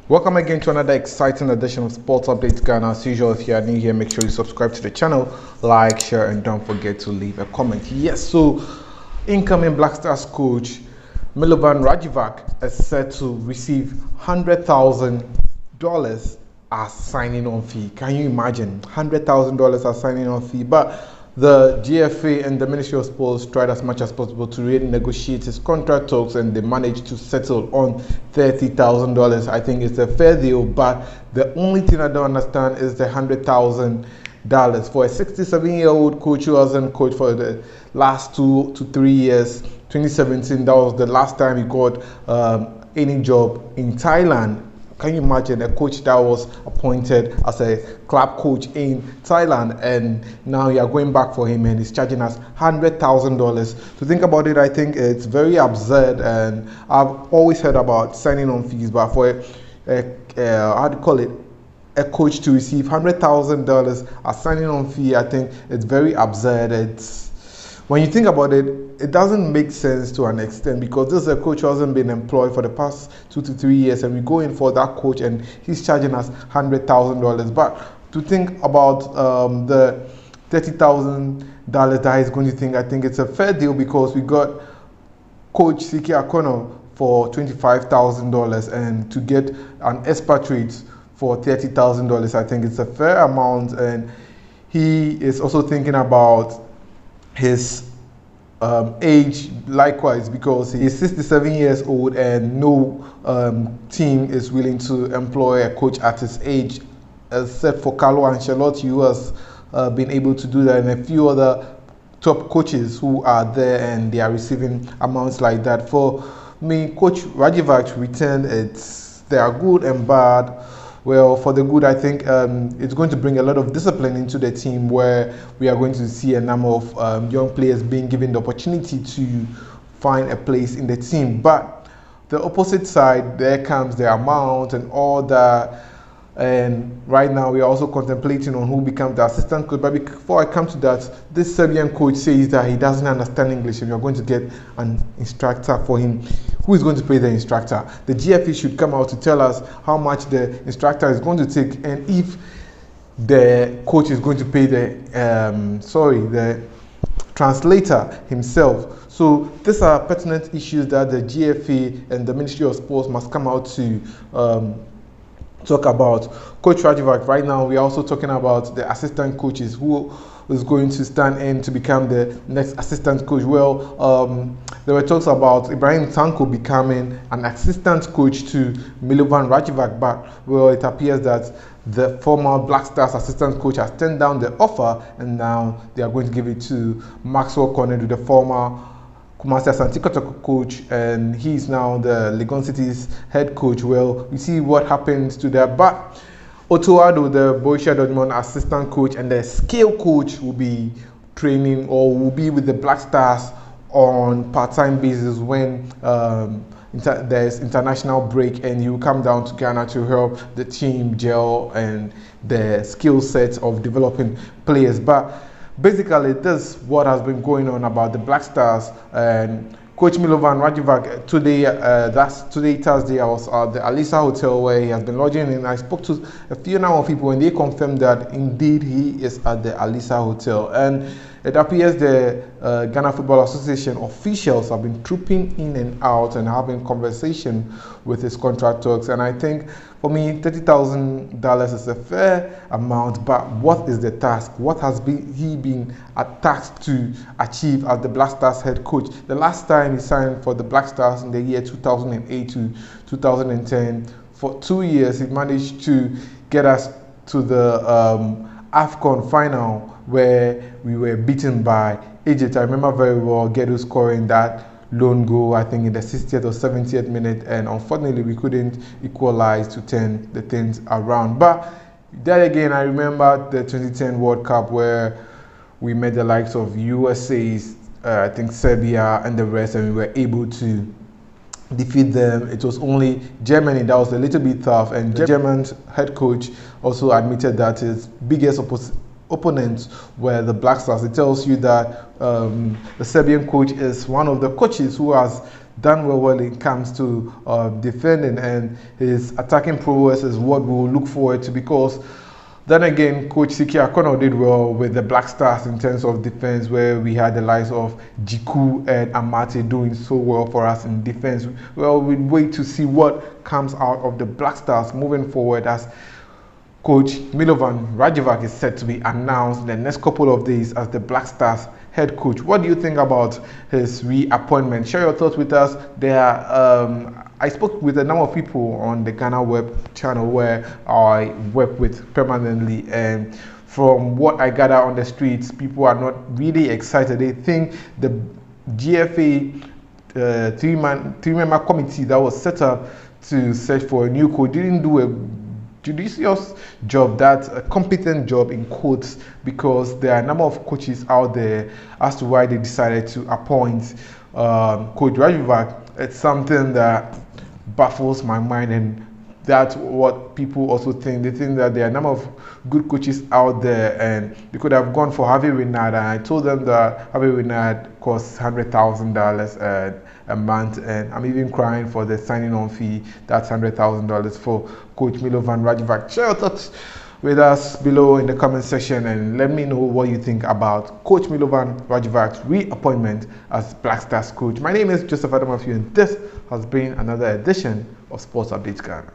Welcome again to another exciting edition of Sports Updates Ghana. As usual, if you are new here, make sure you subscribe to the channel, like, share, and don't forget to leave a comment. Yes, so incoming Black Stars coach Milovan Rajevac is set to receive $100,000 as signing on fee. Can you imagine? $100,000 as signing on fee. But the GFA and the Ministry of Sports tried as much as possible to renegotiate his contract talks, and they managed to settle on $30,000. I think it's a fair deal, but the only thing I don't understand is the $100,000 for a 67-year-old coach who hasn't coached for the last 2 to 3 years. 2017, that was the last time he got any job in Thailand. Can you imagine a coach that was appointed as a club coach in Thailand, and now you are going back for him and he's charging us $100,000? To think about it, I think it's very absurd, and I've always heard about signing on fees, but for how do you call it, a coach to receive $100,000 as signing on fee, I think it's very absurd. When you think about it, it doesn't make sense to an extent, because this is a coach who hasn't been employed for the past 2 to 3 years, and we go in for that coach and he's charging us $100,000. But to think about the $30,000 that he's going to think, I think it's a fair deal, because we got Coach Siki Akono for $25,000, and to get an expatriate for $30,000, I think it's a fair amount. And he is also thinking about his age likewise, because he's 67 years old and no team is willing to employ a coach at his age, except for Carlo Ancelotti, who has been able to do that, and a few other top coaches who are there and they are receiving amounts like that. For me, Coach Rajevac returned. They are good and bad. Well, for the good, I think it's going to bring a lot of discipline into the team, where we are going to see a number of young players being given the opportunity to find a place in the team. But the opposite side, there comes the amount and all that. And right now, we are also contemplating on who becomes the assistant coach. But before I come to that, this Serbian coach says that he doesn't understand English, and we are going to get an instructor for him. Who is going to pay the instructor? The GFE should come out to tell us how much the instructor is going to take, and if the coach is going to pay the translator himself. So these are pertinent issues that the GFA and the Ministry of Sports must come out to talk about. Coach Rajevac, right now we are also talking about the assistant coaches, who is going to stand in to become the next assistant coach. Well, there were talks about Ibrahim Tanko becoming an assistant coach to Milovan Rajevac, but well, it appears that the former Black Stars assistant coach has turned down the offer, and now they are going to give it to Maxwell Cornedu, the former Kumasi Asante Kotoko coach, and he's now the Legon City's head coach. Well, we see what happens to that. But Otoado, the Borussia Dortmund assistant coach and the scale coach, will be training, or will be with the Black Stars on part-time basis when there's international break, and he will come down to Ghana to help the team gel and the skill set of developing players. But basically, this is what has been going on about the Black Stars. And Coach Milovan Rajevac, today Thursday, I was at the Alisa Hotel where he has been lodging, and I spoke to a few number of people, and they confirmed that indeed he is at the Alisa Hotel. And it appears the Ghana Football Association officials have been trooping in and out and having conversation with his contract talks. And I think, for me, $30,000 is a fair amount, but what is the task? What has he been tasked to achieve as the Black Stars head coach? The last time he signed for the Black Stars in the year 2008 to 2010, for 2 years, he managed to get us to the AFCON final, where we were beaten by Egypt. I remember very well Gedo scoring that lone goal, I think in the 60th or 70th minute, and unfortunately we couldn't equalize to turn the things around. But then again, I remember the 2010 World Cup, where we met the likes of USA, I think Serbia and the rest, and we were able to defeat them. It was only Germany that was a little bit tough, and the German head coach also admitted that his biggest opponents were the Black Stars. It tells you that the Serbian coach is one of the coaches who has done well when it comes to defending, and his attacking prowess is what we'll look forward to, because then again, Coach Siki Akono did well with the Black Stars in terms of defense, where we had the likes of Jiku and Amate doing so well for us in defense. Well, we wait to see what comes out of the Black Stars moving forward, as Coach Milovan Rajevac is set to be announced in the next couple of days as the Black Stars head coach. What do you think about his reappointment? Share your thoughts with us. I spoke with a number of people on the Ghana Web channel where I work with permanently, and from what I gather on the streets, people are not really excited. They think the GFA three-member committee that was set up to search for a new coach didn't do a judicious job, that a competent job in quotes, because there are a number of coaches out there as to why they decided to appoint Coach Rajevac. It's something that baffles my mind, and that's what people also think. They think that there are a number of good coaches out there, and they could have gone for Harvey Renard, and I told them that Harvey Renard costs $100,000 a month, and I'm even crying for the signing on fee. That's $100,000 for Coach Milovan Rajevac. Share your thoughts with us below in the comment section, and let me know what you think about Coach Milovan Rajevac's reappointment as Black Stars coach. My name is Joseph Adamafiu, and this has been another edition of Sports Update Ghana.